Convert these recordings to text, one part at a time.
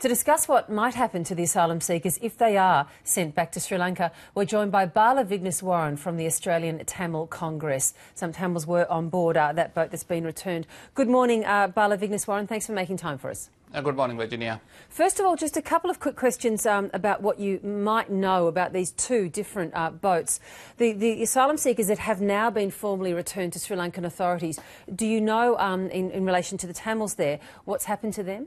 To discuss what might happen to the asylum seekers if they are sent back to Sri Lanka, we're joined by Bala Vigneswaran from the Australian Tamil Congress. Some Tamils were on board that boat that's been returned. Good morning, Bala Vigneswaran. Thanks for making time for us. Good morning, Virginia. First of all, just a couple of quick questions about what you might know about these two different boats. The asylum seekers that have now been formally returned to Sri Lankan authorities, do you know, in relation to the Tamils there, what's happened to them?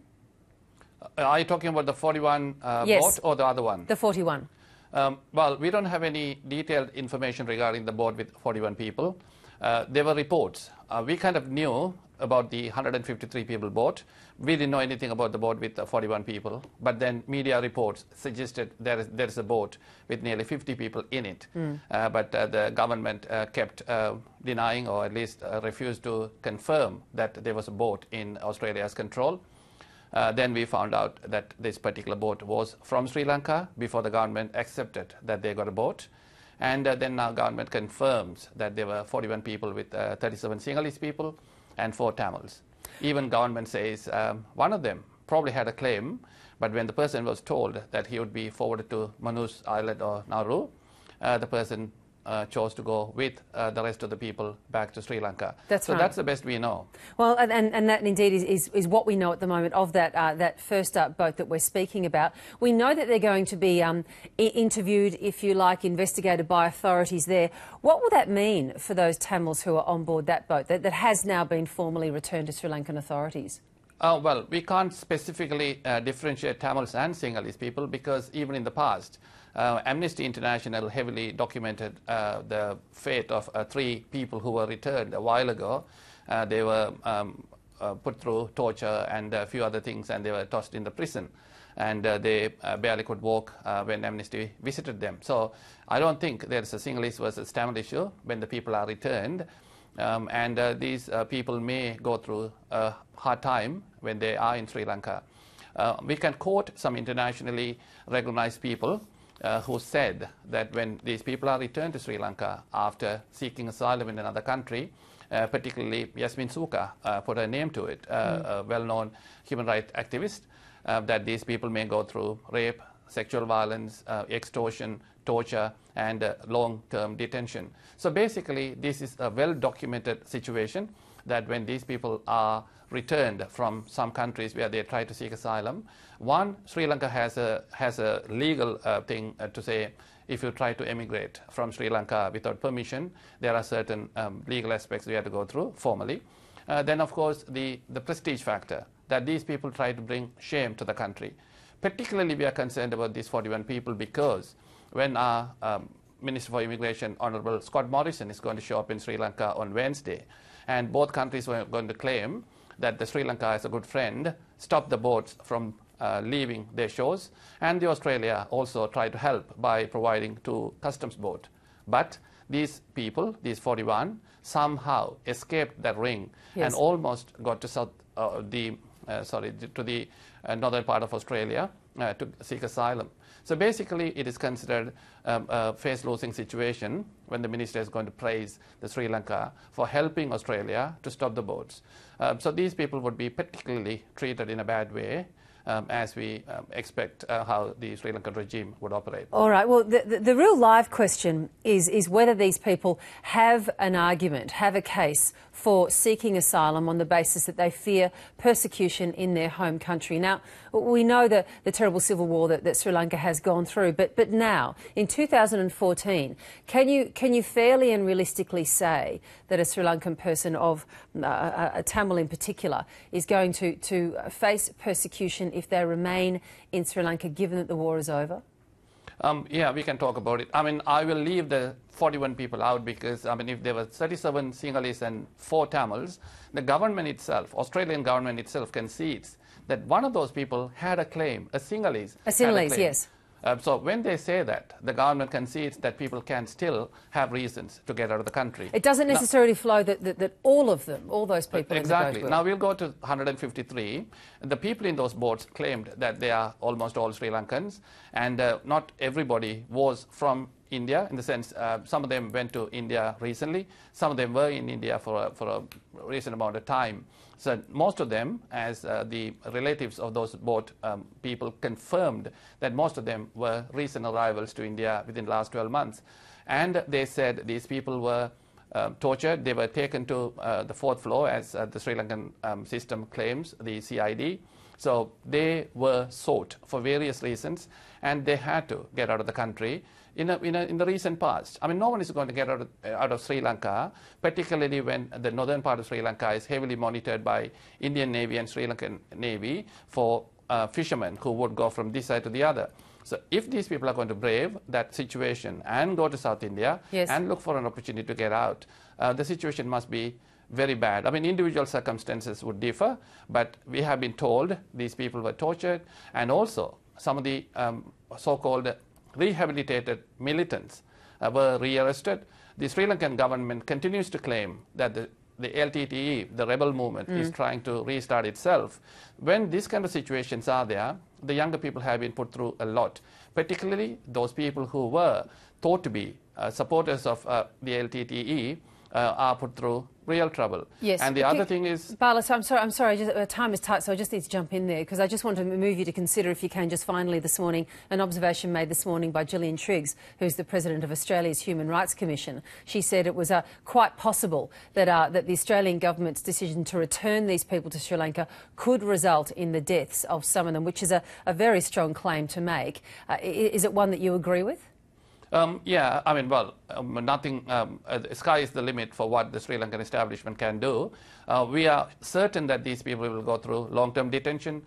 Are you talking about the 41 yes, boat or the other one? The 41. Well, we don't have any detailed information regarding the boat with 41 people. There were reports. We kind of knew about the 153 people boat. We didn't know anything about the boat with 41 people. But then media reports suggested there is a boat with nearly 50 people in it. But the government kept denying, or at least refused to confirm that there was a boat in Australia's control. Then we found out that this particular boat was from Sri Lanka before the government accepted that they got a boat. And then now government confirms that there were 41 people with 37 Sinhalese people and 4 Tamils. Even government says one of them probably had a claim, but when the person was told that he would be forwarded to Manus Island or Nauru, the person chose to go with the rest of the people back to Sri Lanka. So that's the best we know. Well, and that indeed is what we know at the moment of that first boat that we're speaking about. We know that they're going to be interviewed, if you like, investigated by authorities there. What will that mean for those Tamils who are on board that boat that has now been formally returned to Sri Lankan authorities? Well, we can't specifically differentiate Tamils and Sinhalese people because even in the past, Amnesty International heavily documented the fate of 3 people who were returned a while ago. They were put through torture and a few other things, and they were tossed in the prison. And they barely could walk when Amnesty visited them. So I don't think there's a Sinhalese versus Tamil issue when the people are returned. These people may go through a hard time when they are in Sri Lanka. We can quote some internationally recognized people who said that when these people are returned to Sri Lanka after seeking asylum in another country, particularly Yasmin Sooka put her name to it, a well-known human rights activist, that these people may go through rape, sexual violence, extortion, torture, and long-term detention. So basically, this is a well-documented situation that when these people are returned from some countries where they try to seek asylum, one, Sri Lanka has a legal thing to say if you try to emigrate from Sri Lanka without permission, there are certain legal aspects we have to go through formally. Then, of course, the prestige factor, that these people try to bring shame to the country. Particularly, we are concerned about these 41 people because when our Minister for Immigration, Honourable Scott Morrison, is going to show up in Sri Lanka on Wednesday, and both countries were going to claim that the Sri Lanka, as a good friend, stopped the boats from leaving their shores, and the Australia also tried to help by providing 2 customs boats. But these people, these 41, somehow escaped that ring and almost got to the northern part of Australia to seek asylum. So basically, it is considered a face-losing situation when the minister is going to praise the Sri Lanka for helping Australia to stop the boats. So these people would be particularly treated in a bad way, as we expect how the Sri Lankan regime would operate. All right. Well, the real live question is whether these people have an argument, have a case for seeking asylum on the basis that they fear persecution in their home country. Now, we know the terrible civil war that Sri Lanka has gone through, but now, in 2014, can you fairly and realistically say that a Sri Lankan person of a Tamil in particular is going to face persecution if they remain in Sri Lanka, given that the war is over? Yeah, we can talk about it. I mean, I will leave the 41 people out because, I mean, if there were 37 Sinhalese and 4 Tamils, the government itself, Australian government itself, concedes that one of those people had a claim, a Sinhalese. A Sinhalese, yes. So when they say that, the government concedes that people can still have reasons to get out of the country. It doesn't necessarily flow that all of them, all those people exactly. in the boat will. Now we'll go to 153. The people in those boats claimed that they are almost all Sri Lankans, and not everybody was from India, in the sense some of them went to India recently, some of them were in India for a recent amount of time. So most of them, as the relatives of those both people confirmed that most of them were recent arrivals to India within the last 12 months. And they said these people were tortured. They were taken to the 4th floor, as the Sri Lankan system claims, the CID. So they were sought for various reasons, and they had to get out of the country in the recent past. I mean, no one is going to get out of Sri Lanka, particularly when the northern part of Sri Lanka is heavily monitored by Indian Navy and Sri Lankan Navy for fishermen who would go from this side to the other. So if these people are going to brave that situation and go to South India and look for an opportunity to get out, the situation must be very bad. I mean, individual circumstances would differ, but we have been told these people were tortured, and also some of the so-called rehabilitated militants were rearrested. The Sri Lankan government continues to claim that the LTTE, the rebel movement, is trying to restart itself. When these kind of situations are there, the younger people have been put through a lot, particularly those people who were thought to be supporters of the LTTE are put through real trouble. Yes. And the other thing is... Bala, so I'm sorry, time is tight, so I just need to jump in there, because I just want to move you to consider, if you can, just finally this morning, an observation made this morning by Gillian Triggs, who's the President of Australia's Human Rights Commission. She said it was quite possible that, that the Australian government's decision to return these people to Sri Lanka could result in the deaths of some of them, which is a very strong claim to make. Is it one that you agree with? Yeah, I mean, well, nothing, sky is the limit for what the Sri Lankan establishment can do. We are certain that these people will go through long-term detention,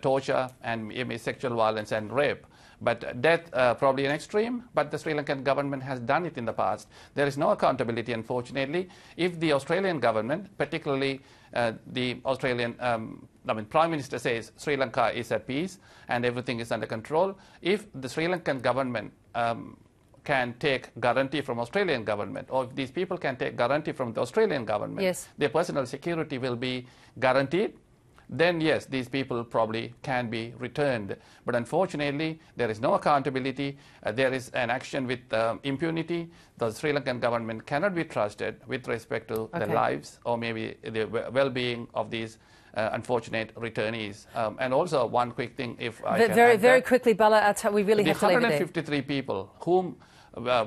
torture, and maybe sexual violence and rape. But death, probably an extreme, but the Sri Lankan government has done it in the past. There is no accountability, unfortunately. If the Australian government, particularly the Australian Prime Minister says Sri Lanka is at peace and everything is under control, if the Sri Lankan government can take guarantee from Australian government, or if these people can take guarantee from the Australian government, their personal security will be guaranteed, then yes, these people probably can be returned. But unfortunately, there is no accountability. There is an action with impunity. The Sri Lankan government cannot be trusted with respect to the lives or maybe the well-being of these unfortunate returnees. And also one quick thing, if I can very quickly, Bala, we really have to leave it there. The 153 people whom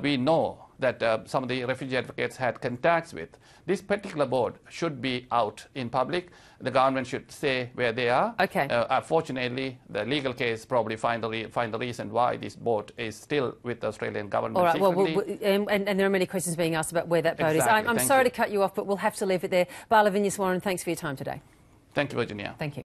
we know that some of the refugee advocates had contacts with, this particular board should be out in public. The government should say where they are. Unfortunately, the legal case probably find the reason why this boat is still with the Australian government. All right, well, and there are many questions being asked about where that boat is. I'm sorry to cut you off, but we'll have to leave it there. Bala Vigneswaran, thanks for your time today. Thank you, Virginia. Thank you.